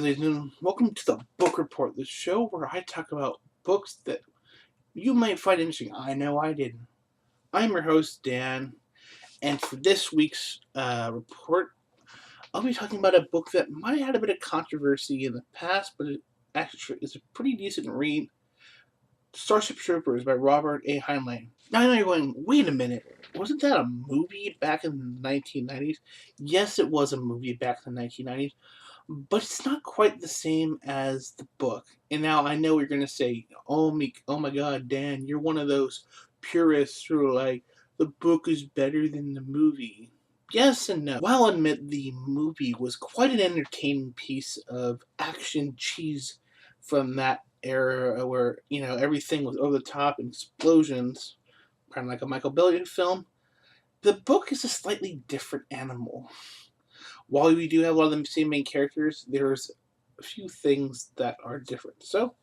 ladies and gentlemen. Welcome to the Book Report, the show where I talk about books that you might find interesting. I know I didn't. I'm your host, Dan, and for this week's report, I'll be talking about a book that might have had a bit of controversy in the past, but it actually is a pretty decent read. Starship Troopers by Robert A. Heinlein. Now I know you're going, wait a minute, wasn't that a movie back in the 1990s? Yes, it was a movie back in the 1990s. But it's not quite the same as the book. And now I know you're going to say, oh my God, Dan, you're one of those purists who are like, the book is better than the movie. Yes and no. While I'll admit the movie was quite an entertaining piece of action cheese from that era where, everything was over the top and explosions, kind of like a Michael Bay film, the book is a slightly different animal. While we do have a lot of the same main characters, there's a few things that are different. So,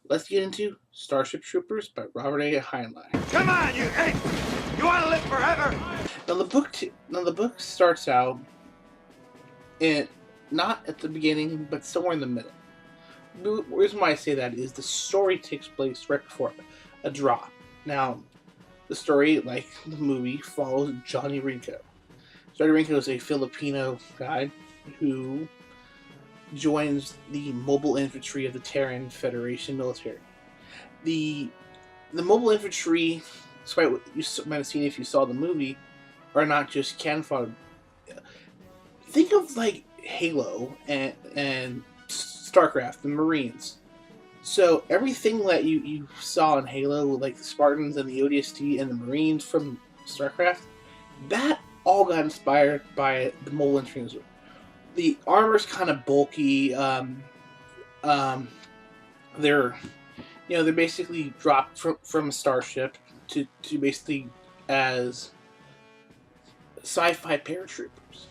let's get into Starship Troopers by Robert A. Heinlein. Come on, you want to live forever? Now the book starts out not at the beginning, but somewhere in the middle. The reason why I say that is the story takes place right before a drop. Now, the story, like the movie, follows Johnny Rinko. Johnny Rinko is a Filipino guy who joins the mobile infantry of the Terran Federation military. The mobile infantry, despite what you might have seen if you saw the movie, are not just cannon fodder. Think of like Halo and StarCraft, the Marines. So everything that you saw in Halo, like the Spartans and the ODST and the Marines from StarCraft, that all got inspired by the mobile infantry. The armor's kind of bulky. They're basically dropped from a starship to basically as sci-fi paratroopers.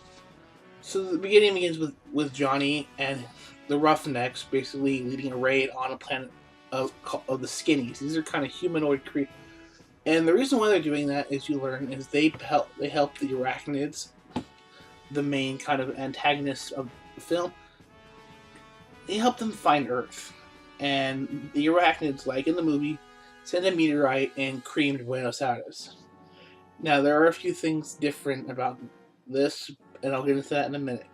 So the beginning begins with Johnny and the Roughnecks basically leading a raid on a planet of the Skinnies. These are kind of humanoid creatures. And the reason why they're doing that, as you learn, is they help the Arachnids, the main kind of antagonists of the film. They help them find Earth. And the Arachnids, like in the movie, send a meteorite and creamed Buenos Aires. Now, there are a few things different about this, and I'll get into that in a minute.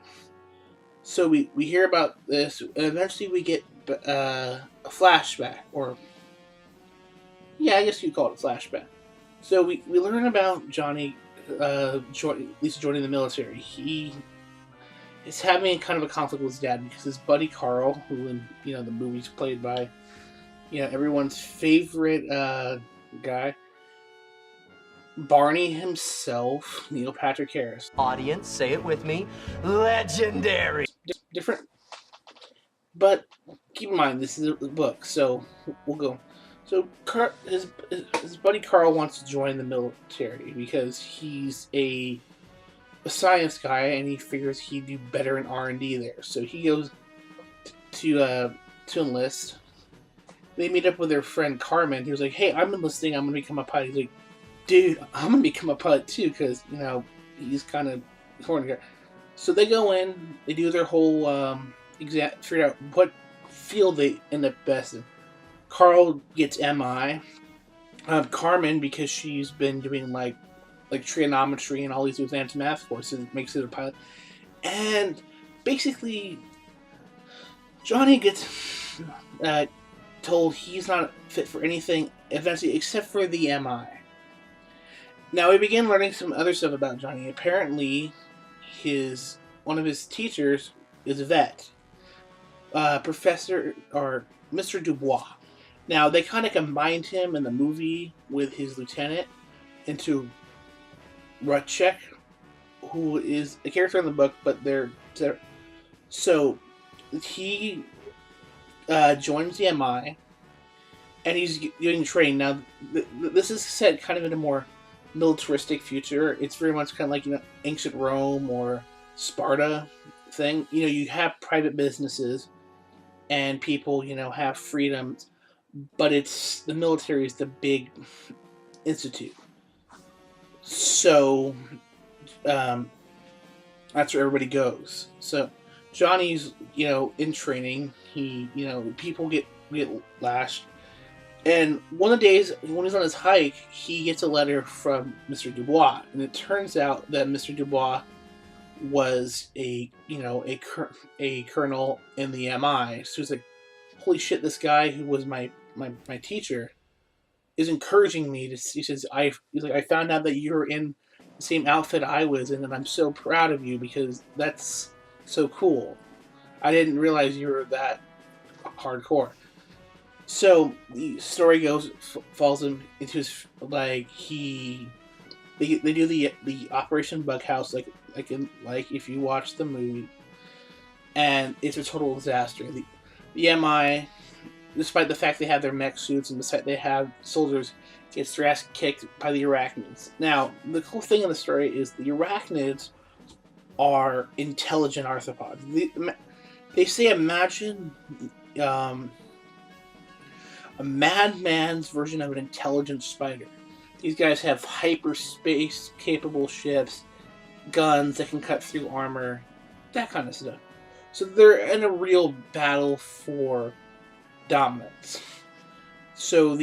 So we hear about this, and eventually we get a flashback, or I guess you'd call it a flashback. So we learn about Johnny, at least joining the military. He is having kind of a conflict with his dad because his buddy Carl, who in the movie's played by everyone's favorite guy, Barney himself, Neil Patrick Harris. Audience, say it with me, legendary. Different, but keep in mind this is a book, so we'll go. So his buddy Carl wants to join the military because he's a science guy and he figures he'd do better in R&D there. So he goes to enlist. They meet up with their friend Carmen. He was like, "Hey, I'm enlisting. I'm gonna become a pilot." He's like, "Dude, I'm gonna become a pilot too," because he's kind of corny. So they go in. They do their whole exam, figure out what field they end up best in. Carl gets MI. Carmen, because she's been doing like trigonometry and all these advanced math courses, makes it a pilot. And basically, Johnny gets told he's not fit for anything eventually except for the MI. Now we begin learning some other stuff about Johnny. Apparently, one of his teachers is a vet, Professor or Mr. Dubois. Now, they kind of combined him in the movie with his lieutenant into Rutchek, who is a character in the book, but so he joins the MI, and he's getting trained. Now, this is set kind of in a more militaristic future. It's very much kind of like ancient Rome or Sparta thing. You have private businesses, and people have freedoms. But the military is the big institute. So that's where everybody goes. So Johnny's, in training. He, people get lashed. And one of the days when he's on his hike, he gets a letter from Mr. Dubois, and it turns out that Mr. Dubois was a colonel in the MI. So he's like, "Holy shit! This guy who was my teacher is encouraging me to." He says, he's like, "I found out that you're in the same outfit I was in, and I'm so proud of you because that's so cool. I didn't realize you were that hardcore." So the story goes, falls him into his, like, they do the Operation Bughouse, like if you watch the movie, and it's a total disaster. The MI, despite the fact they have their mech suits and the fact they have soldiers, gets their ass kicked by the arachnids. Now, the cool thing in the story is the arachnids are intelligent arthropods. They say imagine a madman's version of an intelligent spider. These guys have hyperspace capable ships, guns that can cut through armor, that kind of stuff. So they're in a real battle for dominance. So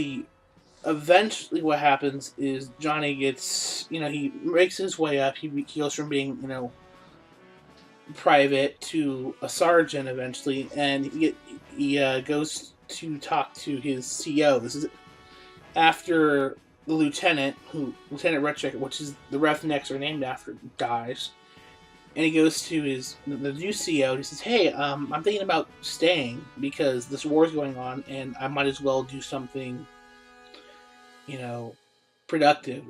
eventually what happens is Johnny gets, he makes his way up. He goes from being, private to a sergeant eventually, and he goes to talk to his CO. This is after the Lieutenant Retchick, which is the Roughnecks are named after, dies. And he goes to the new CO, and he says, "Hey, I'm thinking about staying because this war is going on, and I might as well do something, productive."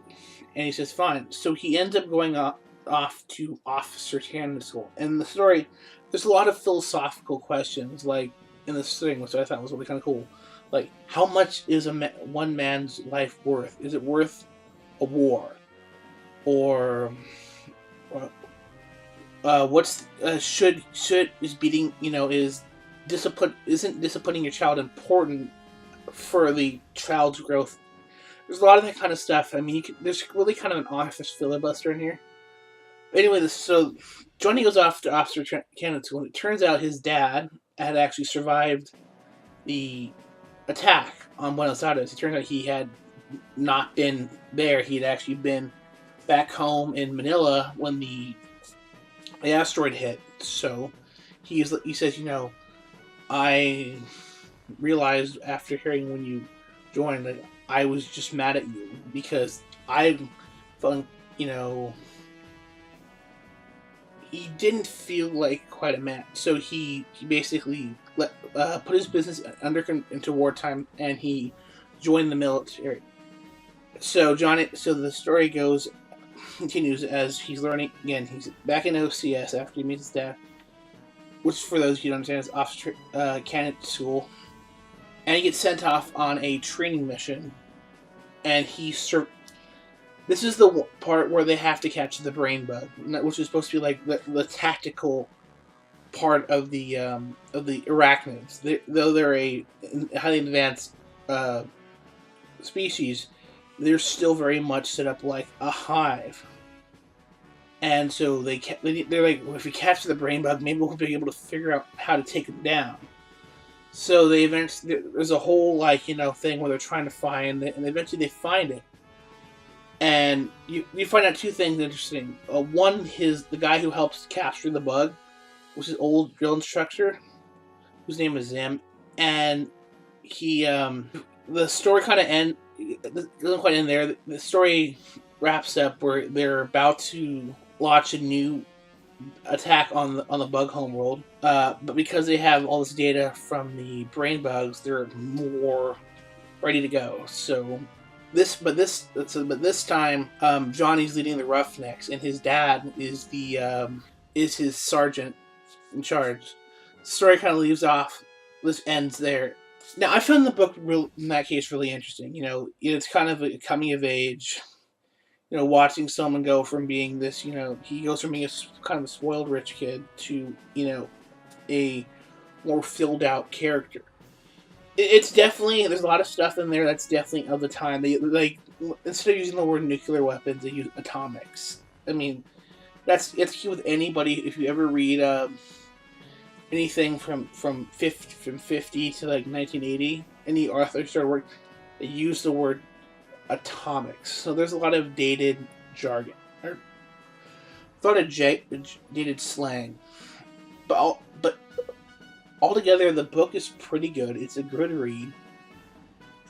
And he says, "Fine." So he ends up going off to officer candidate school. And in the story, there's a lot of philosophical questions, like in this thing, which I thought was really kind of cool. Like, how much is one man's life worth? Is it worth a war? Or what's is beating, is discipline? Isn't disciplining your child important for the child's growth? There's a lot of that kind of stuff. I mean, there's really kind of an office filibuster in here. But anyway, so Johnny goes off to officer candidate school, and it turns out his dad had actually survived the attack on Buenos Aires. It turns out he had not been there. He had actually been back home in Manila when the asteroid hit. So he says, I realized after hearing when you joined that I was just mad at you because I felt, he didn't feel like quite a man. So he basically put his business into wartime, and he joined the military. So the story continues as he's learning again. He's back in OCS after he meets his dad, which, for those who don't understand, is officer candidate school, and he gets sent off on a training mission, and this is the part where they have to catch the brain bug, which is supposed to be like the tactical part of the arachnids. Though they're a highly advanced species, they're still very much set up like a hive. And so they're like, well, if we catch the brain bug, maybe we'll be able to figure out how to take it down. So there's a whole thing where they're trying to find it, and eventually they find it. And you find out two things interesting. One is the guy who helps capture the bug, which is old drill instructor, whose name is Zim, and he the story kind of doesn't quite end there. The story wraps up where they're about to launch a new attack on the bug homeworld, but because they have all this data from the brain bugs, they're more ready to go. So. This time, Johnny's leading the Roughnecks, and his dad is his sergeant in charge. The story kind of leaves off. This ends there. Now, I found the book in that case really interesting. It's kind of a coming of age. Watching someone go from being this, he goes from being a kind of a spoiled rich kid to, a more filled out character. It's definitely, there's a lot of stuff in there that's definitely of the time. They, instead of using the word nuclear weapons, they use atomics. I mean, it's key with anybody. If you ever read anything from 50 to like 1980. Any author started work, they used the word atomics. So there's a lot of dated jargon, or a lot of dated slang. But altogether, the book is pretty good. It's a good read.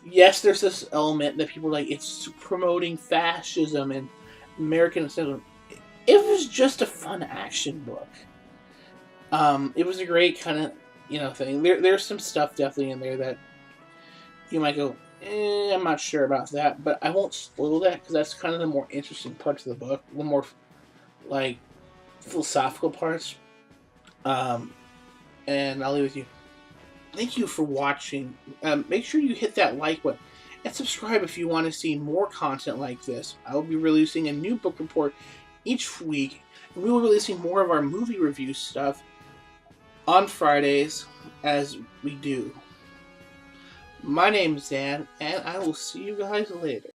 Yes, there's this element that people are like, it's promoting fascism and American nationalism. It was just a fun action book. It was a great kind of thing. There's some stuff definitely in there that you might go, I'm not sure about that, but I won't spoil that because that's kind of the more interesting parts of the book, the more like philosophical parts. And I'll leave it with you. Thank you for watching. Make sure you hit that like button and subscribe if you want to see more content like this. I will be releasing a new book report each week, and we will be releasing more of our movie review stuff on Fridays as we do. My name is Dan, and I will see you guys later.